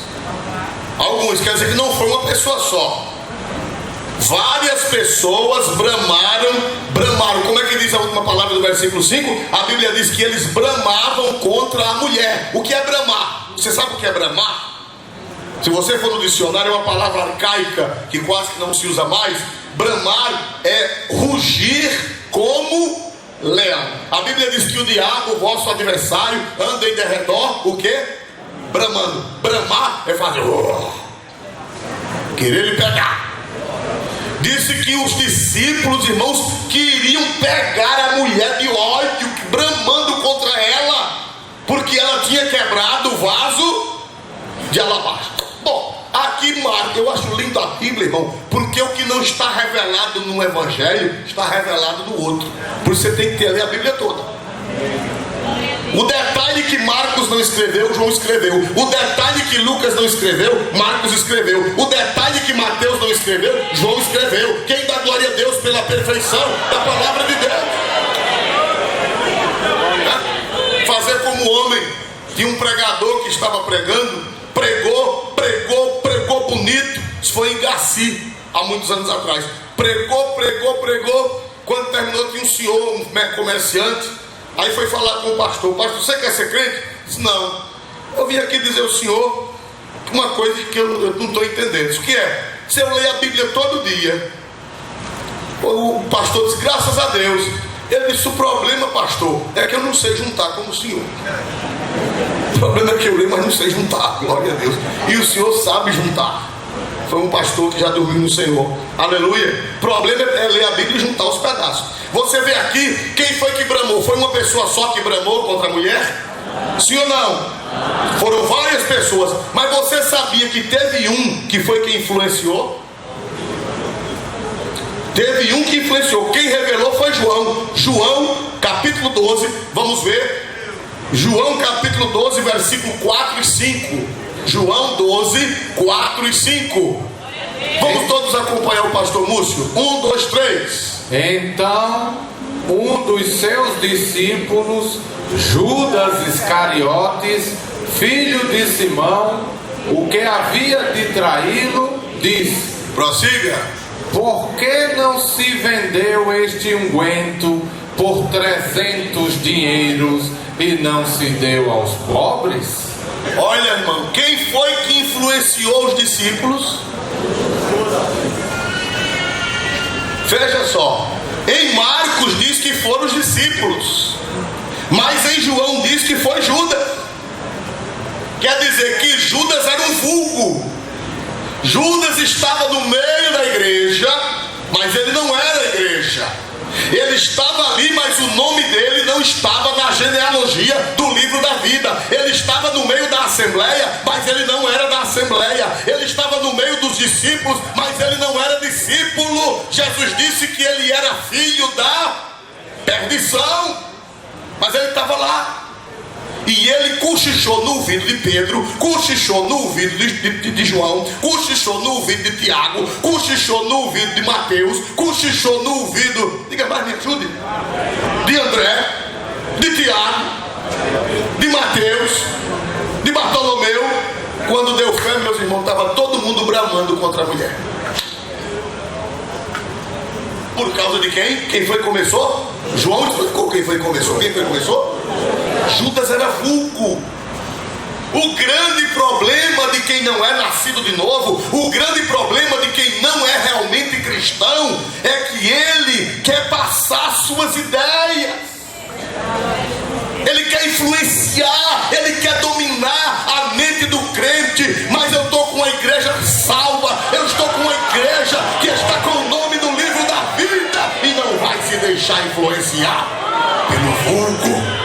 quer dizer que não foi uma pessoa só. Várias pessoas bramaram, como é que diz a última palavra do versículo 5? A Bíblia diz que eles bramavam contra a mulher. O que é bramar? Você sabe o que é bramar? Se você for no dicionário, é uma palavra arcaica que quase que não se usa mais. Bramar é rugir como leão. A Bíblia diz que o diabo, o vosso adversário, anda em derredor, o quê? Bramando. Bramar é fazer querer lhe pegar. Disse que os discípulos, irmãos, queriam pegar a mulher de ódio, bramando contra ela, porque ela tinha quebrado o vaso de alabastro. Bom, aqui Marcos, eu acho lindo a Bíblia, irmão, porque o que não está revelado no Evangelho está revelado no outro. Por isso você tem que ler a Bíblia toda. O detalhe que Marcos não escreveu, João escreveu. O detalhe que Lucas não escreveu, Marcos escreveu. O detalhe que Mateus não escreveu, João escreveu. Quem dá glória a Deus pela perfeição da palavra de Deus? Fazer como homem. Tinha um pregador que estava pregando, pregou bonito. Isso foi em Gaci, há muitos anos atrás. Pregou. Quando terminou, tinha um senhor, um comerciante. Aí foi falar com o pastor: pastor, você quer ser crente? Disse: não, eu vim aqui dizer ao senhor uma coisa que eu não estou entendendo. Isso que é? Se eu leio a Bíblia todo dia. O pastor disse: graças a Deus. Ele disse: o problema, pastor, é que eu não sei juntar como o senhor. O problema é que eu leio, mas não sei juntar, glória a Deus. E o senhor sabe juntar. Foi um pastor que já dormiu no Senhor, aleluia. O problema é ler a Bíblia e juntar os pedaços. Você vê aqui, quem foi que bramou? Foi uma pessoa só que bramou contra a mulher? Sim ou não? Foram várias pessoas. Mas você sabia que teve um que foi quem influenciou? Teve um que influenciou. Quem revelou foi João. João capítulo 12, vamos ver. João capítulo 12, versículo 4 e 5. João 12, 4 e 5. Vamos todos acompanhar o pastor Múcio? 1, 2, 3. Então um dos seus discípulos, Judas Iscariotes, filho de Simão, o que havia de traí-lo, disse: prossiga. por que não se vendeu este unguento por 300 dinheiros e não se deu aos pobres? Olha, irmão, quem foi que influenciou os discípulos? Veja só, em Marcos diz que foram os discípulos, mas em João diz que foi Judas. Quer dizer que Judas era um vulgo. Judas estava no meio da igreja, mas ele não era a igreja. Ele estava ali, mas o nome dele não estava na genealogia do livro da vida. Ele estava no meio da assembleia, mas ele não era da assembleia. Ele estava no meio dos discípulos, mas ele não era discípulo. Jesus disse que ele era filho da perdição, mas ele estava lá. E ele cochichou no ouvido de Pedro, cochichou no ouvido de João, cochichou no ouvido de Tiago, cochichou no ouvido de Mateus, cochichou no ouvido, diga mais, me ajude, de André, de Tiago, de Mateus, de Bartolomeu. Quando deu fé, meus irmãos, estava todo mundo bramando contra a mulher. Por causa de quem? Quem foi que começou? João explicou quem foi que começou. Quem foi que começou? Judas era vulgo. O grande problema de quem não é nascido de novo, o grande problema de quem não é realmente cristão, é que ele quer passar suas ideias, ele quer influenciar, ele quer dominar a mente do crente. Mas eu estou com a igreja salva, eu estou com uma igreja que está com o nome no livro da vida e não vai se deixar influenciar pelo vulgo.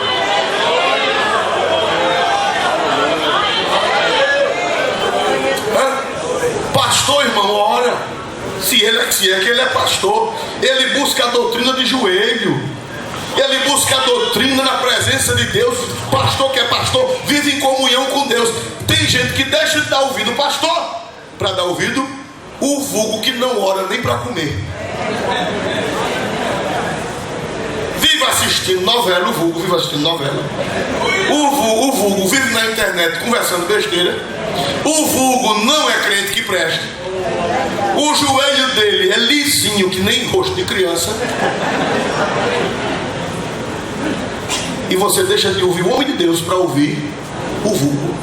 se é que ele é pastor, ele busca a doutrina de joelho, ele busca a doutrina na presença de Deus. Pastor que é pastor, vive em comunhão com Deus. Tem gente que deixa de dar ouvido ao pastor para dar ouvido o vulgo que não ora nem para comer. Vive assistindo novela, o vulgo vive assistindo novela. O vulgo vive na internet conversando besteira. O vulgo não é crente que presta. O joelho dele é lisinho que nem rosto de criança. E você deixa de ouvir o homem de Deus para ouvir o vulgo.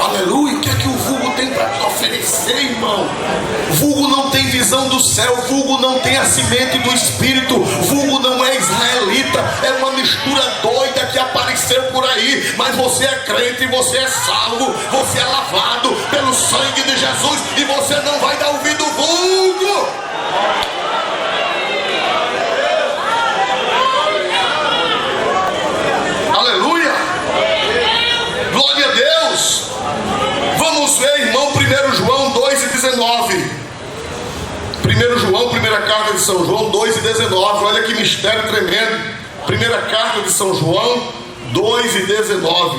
Aleluia. O que é que o vulgo tem para te oferecer, irmão? Vulgo não tem visão do céu. Vulgo não tem a semente do Espírito. Vulgo não é israelita. É uma mistura doida que apareceu por aí. Mas você é crente, você é salvo, você é lavado pelo sangue de Jesus, e você não vai dar ouvido ao vulgo. Aleluia. Glória a Deus. Vamos ver, irmão, 1 João 2:19. 1 João, primeira carta de São João 2:19. Olha que mistério tremendo. Primeira carta de São João 2:19.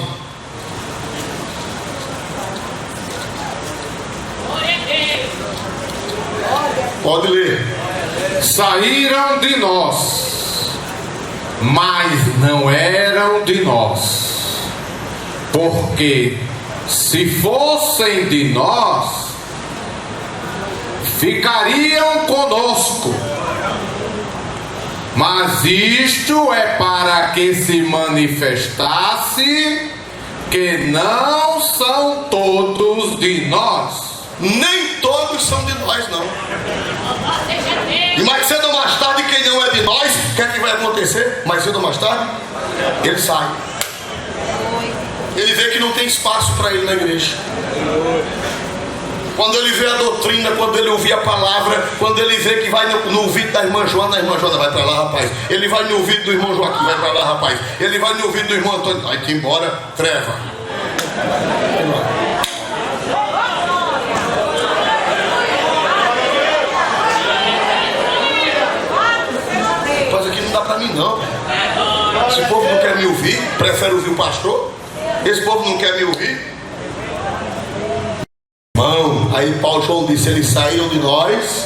Pode ler. Saíram de nós, mas não eram de nós, porque se fossem de nós, ficariam conosco. Mas isto é para que se manifestasse que não são todos de nós. Nem todos são de nós, não. E mais cedo ou mais tarde, quem não é de nós, o que é que vai acontecer? Mais cedo ou mais tarde, ele sai. Ele vê que não tem espaço para ele na igreja. Quando ele vê a doutrina, quando ele ouvir a palavra, quando ele vê que vai no ouvido da irmã Joana, a irmã Joana vai para lá, rapaz. Ele vai no ouvido do irmão Joaquim, vai para lá, rapaz. Ele vai no ouvido do irmão Antônio, vai que embora, treva. Mas aqui não dá para mim não. Esse povo não quer me ouvir, prefere ouvir o pastor. Esse povo não quer me ouvir. Irmão, aí Paulo João disse: eles saíram de nós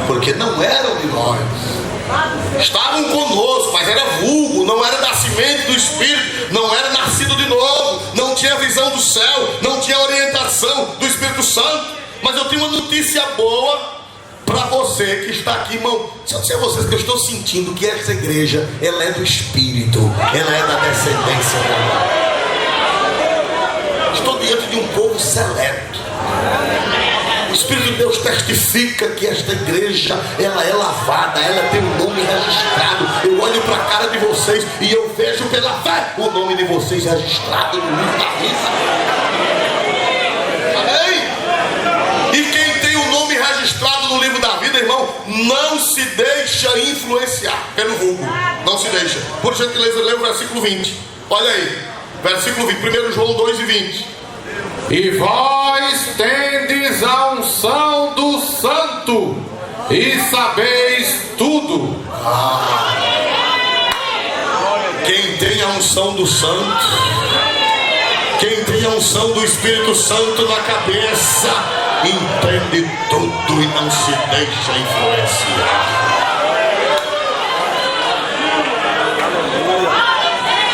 porque não eram de nós. Estavam conosco, mas era vulgo, não era da semente do Espírito, não era nascido de novo, não tinha visão do céu, não tinha orientação do Espírito Santo. Mas eu tenho uma notícia boa para você que está aqui, irmão. Se eu disser a vocês que eu estou sentindo que essa igreja, ela é do Espírito, ela é da descendência dela. Estou diante de um povo seleto. O Espírito de Deus testifica que esta igreja, ela é lavada, ela tem um nome registrado. Eu olho para a cara de vocês e eu vejo pela fé o nome de vocês registrado no livro da vida. Amém? E quem tem o nome registrado no livro da vida, irmão, não se deixa influenciar pelo vulgo. Não se deixa. Por gentileza, lê o versículo 20. Olha aí, versículo 20, 1 João 2:20. E vós tendes a unção do Santo, e sabeis tudo. Quem tem a unção do Santo, quem tem a unção do Espírito Santo na cabeça, entende tudo e não se deixa influenciar.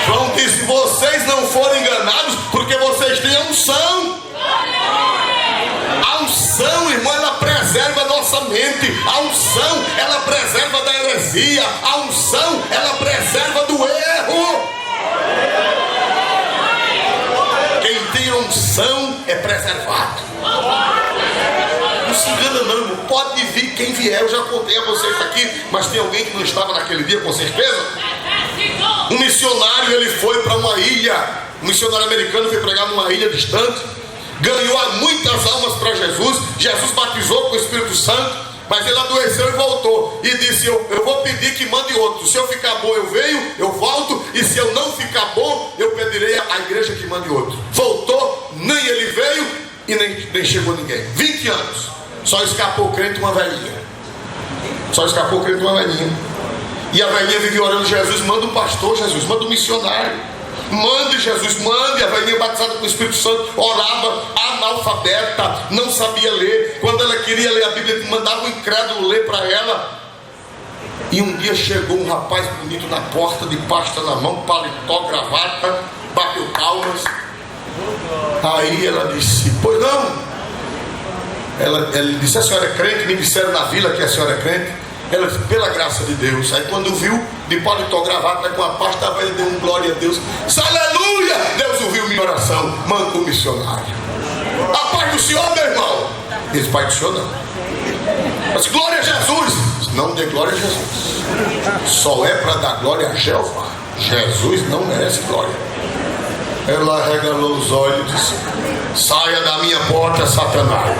João disse: vocês não foram enganados porque vocês têm a unção. A unção, irmão, ela preserva a nossa mente. A unção, ela preserva da heresia. A unção, ela preserva do erro. Quem tem a unção é preservado. Não se engana não, irmão. Pode vir quem vier. Eu já contei a vocês aqui, mas tem alguém que não estava naquele dia, com certeza. Um missionário, ele foi para uma ilha. Um missionário americano foi pregar numa ilha distante, ganhou muitas almas para Jesus. Jesus batizou com o Espírito Santo, mas ele adoeceu e voltou. E disse: eu vou pedir que mande outro. Se eu ficar bom, eu venho, eu volto. E se eu não ficar bom, eu pedirei à igreja que mande outro. Voltou, nem ele veio, e nem chegou ninguém. 20 anos. Só escapou crente uma velhinha. Só escapou crente uma velhinha. E a velhinha vivia orando: Jesus, manda um pastor, Jesus, manda um missionário. Mande, Jesus, mande. A velhinha batizada com o Espírito Santo orava, analfabeta, não sabia ler. Quando ela queria ler a Bíblia, mandava um incrédulo ler para ela. E um dia chegou um rapaz bonito na porta, de pasta na mão, paletó, gravata, bateu palmas. Aí ela disse: pois não. Ela disse: a senhora é crente? Me disseram na vila que a senhora é crente. Ela disse: pela graça de Deus. Aí quando viu, de paletó, gravata, com a pasta, ele deu um glória a Deus. Aleluia! Deus ouviu minha oração, mandou um missionário. A paz do Senhor, meu irmão. Diz: pai do Senhor não. Mas glória a Jesus. Não dê glória a Jesus. Só é para dar glória a Jeová. Jesus não merece glória. Ela regalou os olhos e disse: saia da minha porta, Satanás.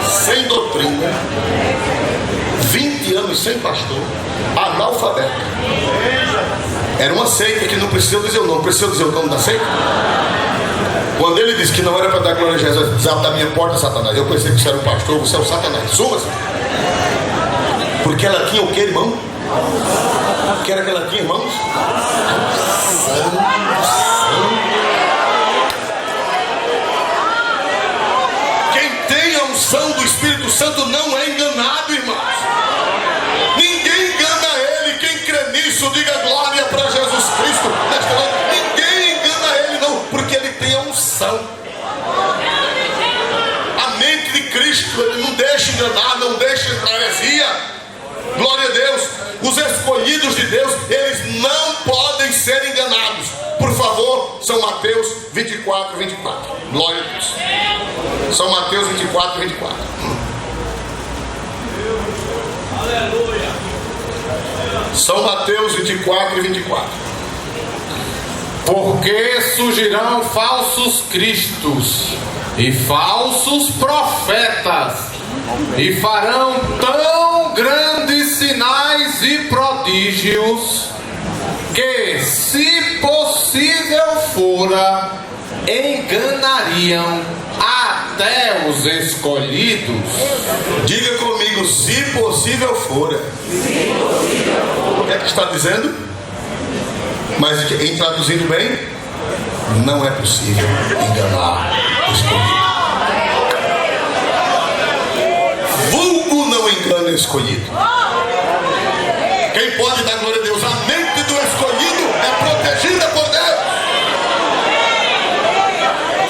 Sem doutrina, 20 anos sem pastor, analfabeto. Era uma seita que não precisa dizer o nome. Precisa dizer o nome da seita? Quando ele disse que não era para dar glória a Jesus, desaba da minha porta, Satanás. Eu pensei que você era um pastor, você é o Satanás. Suma-se. Porque ela tinha o que, irmão? O que era que ela tinha, irmãos? Quem tem a unção do Espírito Santo não é enganado, irmãos. Ninguém engana ele. Quem crê nisso, diga glória para Jesus Cristo. Ninguém engana ele, não, porque ele tem a unção. A mente de Cristo, ele não deixa enganar, não deixa entrar heresia. Glória a Deus. Os escolhidos de Deus, eles não podem ser enganados. Por favor, São Mateus 24, 24. Glória a Deus. São Mateus 24, 24. Aleluia. São Mateus 24 e 24. Porque surgirão falsos cristos e falsos profetas, e farão tão grandes sinais e prodígios, que, se possível fora, enganariam até os escolhidos. Diga comigo: se possível fora. O que é que está dizendo? Mas em traduzindo bem, não é possível enganar o escolhido. Vulgo não engana o escolhido. Quem pode dar glória a Deus? A mente do escolhido é protegida por Deus.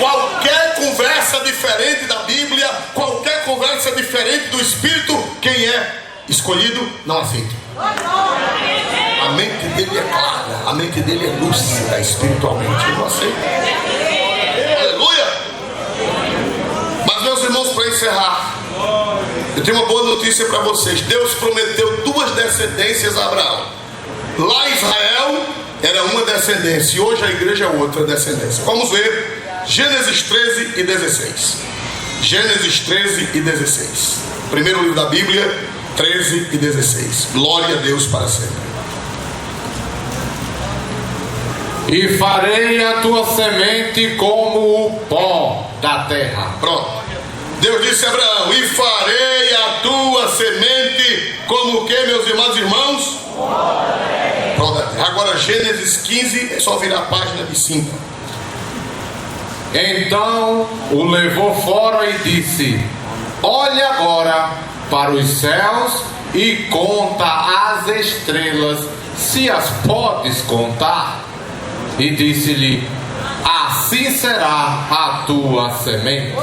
Qualquer conversa diferente da Bíblia, qualquer conversa diferente do Espírito, quem é escolhido não aceita. A mente dele é clara, a mente dele é lúcida espiritualmente. Ele não aceita. Aleluia! Mas, meus irmãos, para encerrar, eu tenho uma boa notícia para vocês. Deus prometeu 2 descendências a Abraão. Lá em Israel era uma descendência, e hoje a igreja é outra descendência. Vamos ver Gênesis 13 e 16. Gênesis 13 e 16. Primeiro livro da Bíblia, 13 e 16. Glória a Deus para sempre. E farei a tua semente como o pó da terra. Pronto. Deus disse a Abraão: e farei a tua semente como o que, meus irmãos e irmãos? Pronto. Agora Gênesis 15, é só virar a página de 5. Então o levou fora e disse: olhe agora para os céus e conta as estrelas, se as podes contar. E disse-lhe: assim será a tua semente.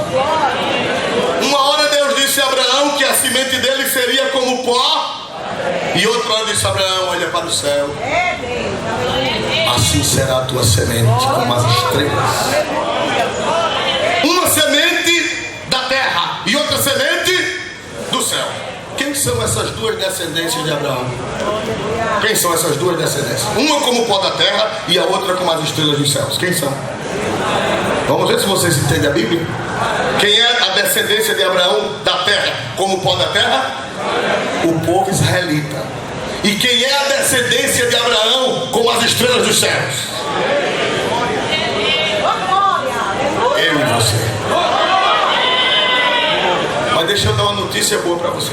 Uma hora Deus disse a Abraão que a semente dele seria como pó, e outra hora disse a Abraão: olha para o céu, assim será a tua semente como as estrelas. Uma semente da terra e outra semente do céu. Quem são essas 2 descendências de Abraão? Quem são essas 2 descendências? Uma como o pó da terra e a outra como as estrelas dos céus. Quem são? Vamos ver se vocês entendem a Bíblia. Quem é a descendência de Abraão da terra como o pó da terra? O povo israelita. E quem é a descendência de Abraão como as estrelas dos céus? Eu e você. Mas deixa eu dar uma notícia boa para você.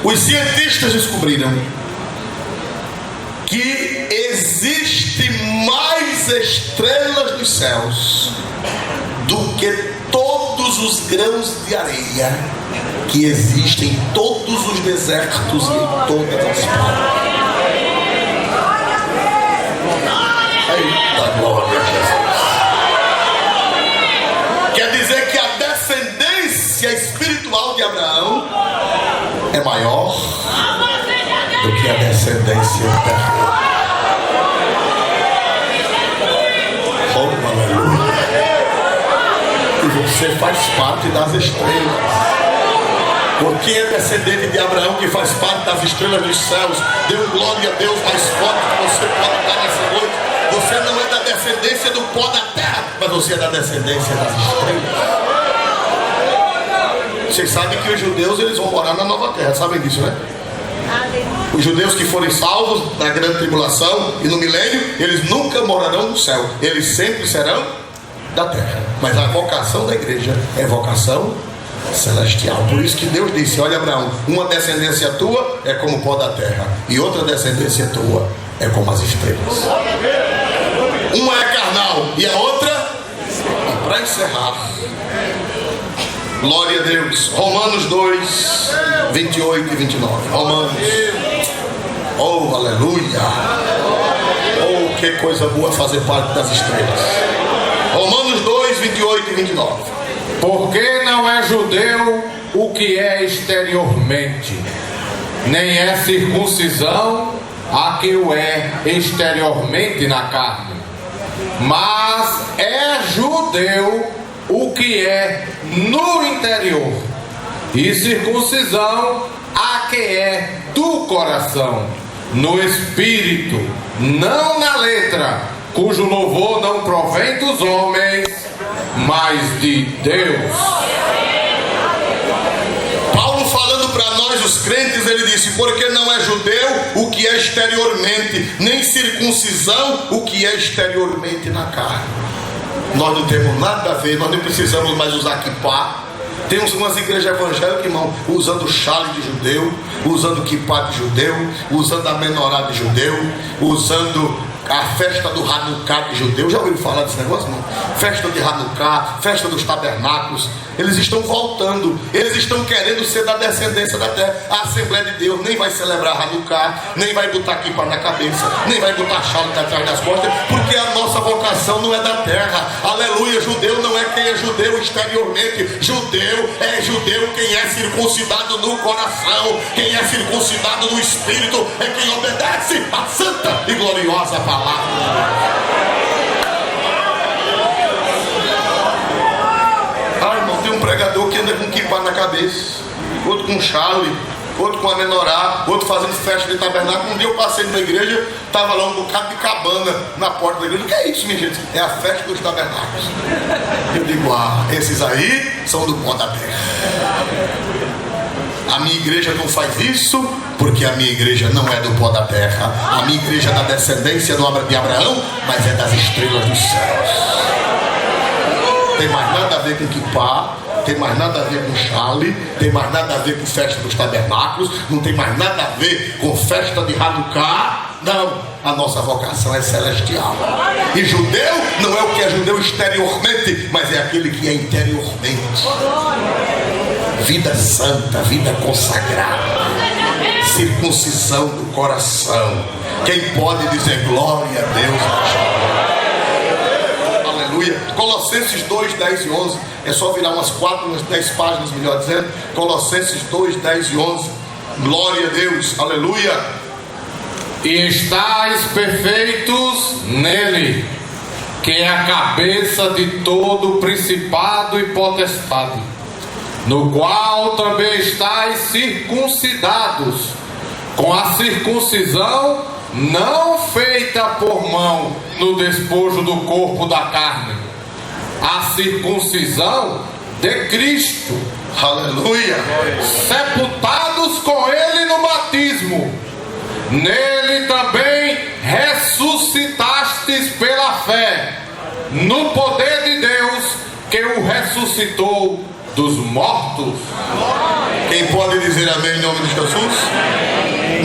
Os cientistas descobriram que existe mais estrelas nos céus do que todos os grãos de areia que existem em todos os desertos e em todas as praias. Eita glória a Jesus. Quer dizer que a descendência espiritual de Abraão é maior do que a descendência terrena. Oh, aleluia. E você faz parte das estrelas. Porque é descendente de Abraão que faz parte das estrelas dos céus. Dê glória a Deus mais forte que você pode dar nessa noite. Você não é da descendência do pó da terra, mas você é da descendência das estrelas. Vocês sabem que os judeus eles vão morar na nova terra, sabem disso, né? Os judeus que forem salvos na grande tribulação e no milênio, eles nunca morarão no céu. Eles sempre serão da terra. Mas a vocação da igreja é vocação celestial. Por isso que Deus disse: olha, Abraão, uma descendência tua é como o pó da terra, e outra descendência tua é como as estrelas. Uma é carnal e a outra, para encerrar, glória a Deus, Romanos 2, 28 e 29. Romanos. Oh, aleluia. Oh, que coisa boa fazer parte das estrelas. Romanos 2, 28 e 29. Porque não é judeu o que é exteriormente, nem é circuncisão a que o é exteriormente na carne, mas é judeu o que é no interior, e circuncisão a que é do coração, no espírito, não na letra, cujo louvor não provém dos homens, mas de Deus. Paulo falando para nós os crentes, ele disse: porque não é judeu o que é exteriormente, nem circuncisão o que é exteriormente na carne. Nós não temos nada a ver, nós não precisamos mais usar kippá. Temos umas igrejas evangélicas, irmão, usando chale de judeu, usando kippá de judeu, usando a menorá de judeu, usando a festa do Hanukkah de judeu. Já ouviram falar desse negócio, não? Festa de Hanukkah, festa dos tabernáculos. Eles estão voltando, eles estão querendo ser da descendência da terra. A Assembleia de Deus nem vai celebrar Hanukkah, nem vai botar kippá na cabeça, nem vai botar chale atrás das costas, porque a nossa vocação não é da terra. Aleluia. Judeu não é quem é judeu exteriormente. Judeu é judeu quem é circuncidado no coração, quem é circuncidado no espírito, é quem obedece a santa e gloriosa palavra. Ah, irmão, tem um pregador que anda com kippá na cabeça, outro com chale, outro com a menorá, outro fazendo festa de tabernáculo. Um dia eu passei numa igreja, estava lá um bocado de cabana na porta da igreja. O que é isso, minha gente? É a festa dos tabernáculos. Eu digo: ah, esses aí são do pó da terra. A minha igreja não faz isso, porque a minha igreja não é do pó da terra. A minha igreja é da descendência de Abraão, mas é das estrelas dos céus. Tem mais nada a ver com kippá, tem mais nada a ver com chale, tem mais nada a ver com festa dos tabernáculos, não tem mais nada a ver com festa de Hanukkah. Não, a nossa vocação é celestial. E judeu não é o que é judeu exteriormente, mas é aquele que é interiormente. Vida santa, vida consagrada, circuncisão do coração. Quem pode dizer glória a Deus? Aleluia. Colossenses 2, 10 e 11. É só virar umas 4, umas 10 páginas, melhor dizendo. Colossenses 2, 10 e 11. Glória a Deus. Aleluia. E estáis perfeitos nele, que é a cabeça de todo principado e potestade, no qual também estáis circuncidados, com a circuncisão não feita por mão no despojo do corpo da carne, a circuncisão de Cristo. Aleluia. Sepultados com ele no nele também ressuscitastes pela fé, no poder de Deus que o ressuscitou dos mortos. Quem pode dizer amém em nome de Jesus?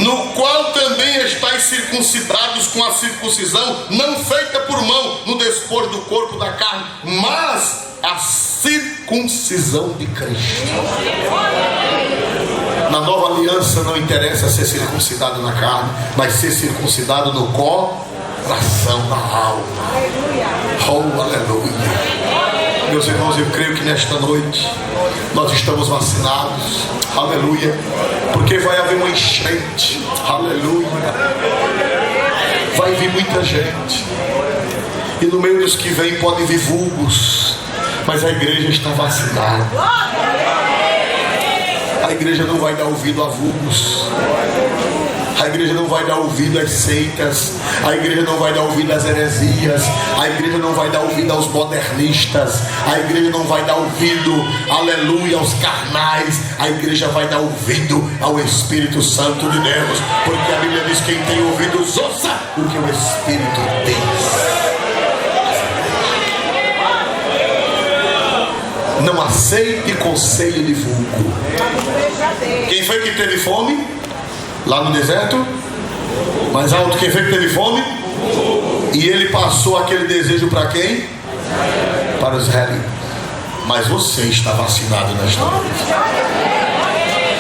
No qual também estáis circuncidados com a circuncisão não feita por mão, no despojo do corpo da carne, mas a circuncisão de Cristo. Na nova aliança não interessa ser circuncidado na carne, mas ser circuncidado no coração, na alma. Oh, aleluia. Meus irmãos, eu creio que nesta noite nós estamos vacinados, aleluia, porque vai haver uma enchente, aleluia, vai vir muita gente, e no meio dos que vêm podem vir vulgos, mas a igreja está vacinada. A igreja não vai dar ouvido a vulgos, a igreja não vai dar ouvido às seitas, a igreja não vai dar ouvido às heresias, a igreja não vai dar ouvido aos modernistas, a igreja não vai dar ouvido, aleluia, aos carnais, a igreja vai dar ouvido ao Espírito Santo de Deus, porque a Bíblia diz: quem tem ouvidos ouça o que o Espírito diz. Não aceite conselho de vulgo. Quem foi que teve fome? Lá no deserto, mais alto, quem foi que teve fome? E ele passou aquele desejo para quem? Para os israelitas. Mas você está vacinado nesta noite.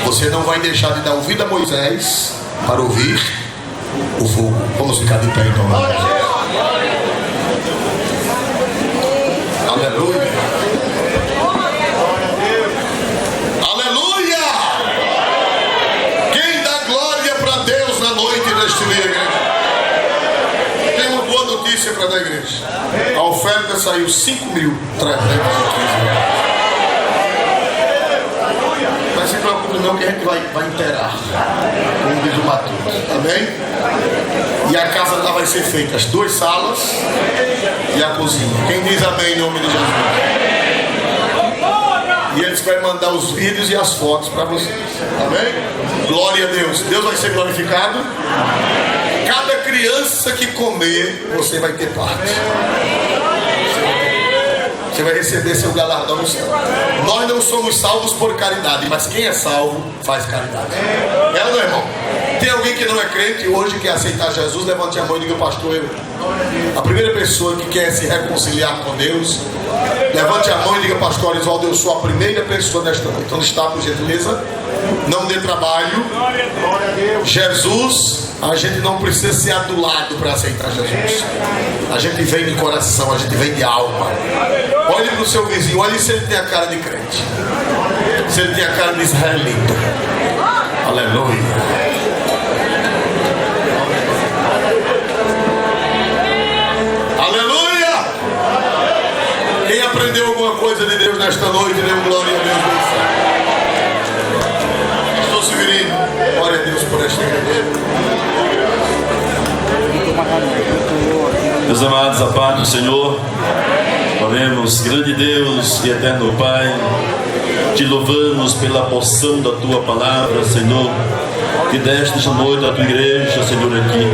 Você não vai deixar de dar ouvido a Moisés para ouvir o fogo. Vamos ficar de pé então. Aleluia. Tem uma boa notícia para dar, igreja. A oferta saiu 5.315 reais. Mas se preocupe não, que a gente vai inteirar, como diz o Matuto. Amém? E a casa lá vai ser feita, as 2 salas e a cozinha. Quem diz amém em nome de Jesus? E eles vão mandar os vídeos e as fotos para vocês. Amém? Glória a Deus. Deus vai ser glorificado. Cada criança que comer, você vai ter parte. Você vai receber seu galardão no céu. Nós não somos salvos por caridade, mas quem é salvo faz caridade. É ou não, irmão? Tem alguém que não é crente hoje, quer aceitar Jesus? Levante a mão e diga: pastor, eu. A primeira pessoa que quer se reconciliar com Deus, levante a mão e diga: pastor Oswaldo, eu sou a primeira pessoa desta noite. Então está, por gentileza, não dê trabalho. Jesus, a gente não precisa ser adulado para aceitar Jesus. A gente vem de coração, a gente vem de alma. Olhe para o seu vizinho, olhe se ele tem a cara de crente, se ele tem a cara de israelita. Aleluia. Quem aprendeu alguma coisa de Deus nesta noite, deu glória a Deus. Pastor Severino, glória a Deus por esta igreja. Meus amados, a paz do Senhor. Oremos. Grande Deus e eterno Pai, te louvamos pela porção da tua palavra, Senhor, que deste esta noite à tua igreja, Senhor, aqui.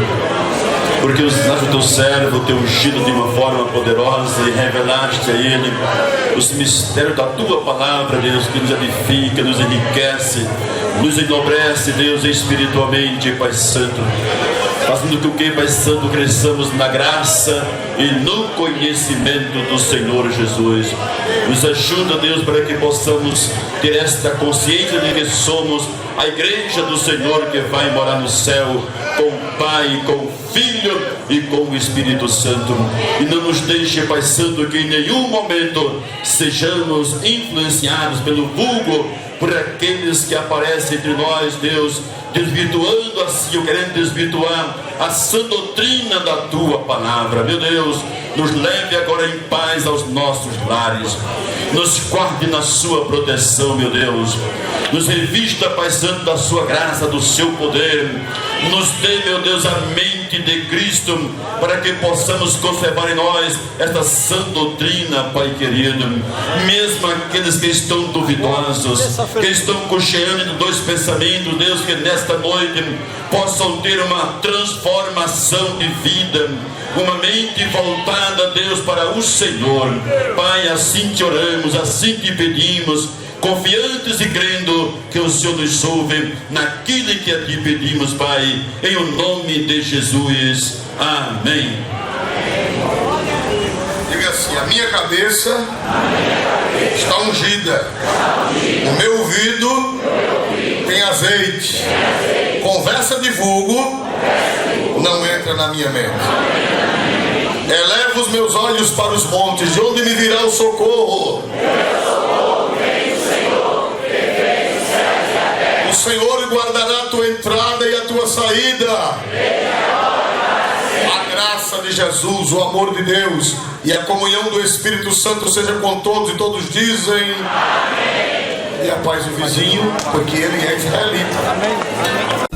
Porque usaste o teu servo, o teu ungido de uma forma poderosa e revelaste a ele os mistérios da tua palavra, Deus, que nos edifica, nos enriquece, nos enobrece, Deus, espiritualmente, Pai Santo. Fazendo com que, Pai Santo, cresçamos na graça e no conhecimento do Senhor Jesus. Nos ajuda, Deus, para que possamos ter esta consciência de que somos a igreja do Senhor que vai morar no céu com o Pai, com o Filho e com o Espírito Santo. E não nos deixe, Pai Santo, que em nenhum momento sejamos influenciados pelo vulgo, por aqueles que aparecem entre nós, Deus, desvirtuando assim, ou querendo desvirtuar a sã doutrina da tua palavra. Meu Deus, nos leve agora em paz aos nossos lares, nos guarde na sua proteção, meu Deus. Nos revista, Pai Santo, da sua graça, do seu poder. Nos dê, meu Deus, a mente de Cristo, para que possamos conservar em nós esta sã doutrina, Pai querido. Mesmo aqueles que estão duvidosos, que estão cocheando de dois pensamentos, Deus, que nesta noite possam ter uma transformação de vida, uma mente voltada, Deus, para o Senhor. Pai, assim te oramos, assim te pedimos, confiantes e crendo que o Senhor nos ouve naquilo que a ti pedimos, Pai, em o nome de Jesus. Amém. Diga assim: a minha cabeça está ungida, o meu ouvido tem azeite, conversa de vulgo não entra na minha mente. Elevo os meus olhos para os montes, de onde me virá o socorro? O Senhor guardará a tua entrada e a tua saída. A graça de Jesus, o amor de Deus e a comunhão do Espírito Santo seja com todos, e todos dizem amém. E a paz do vizinho, porque ele é israelita. Amém.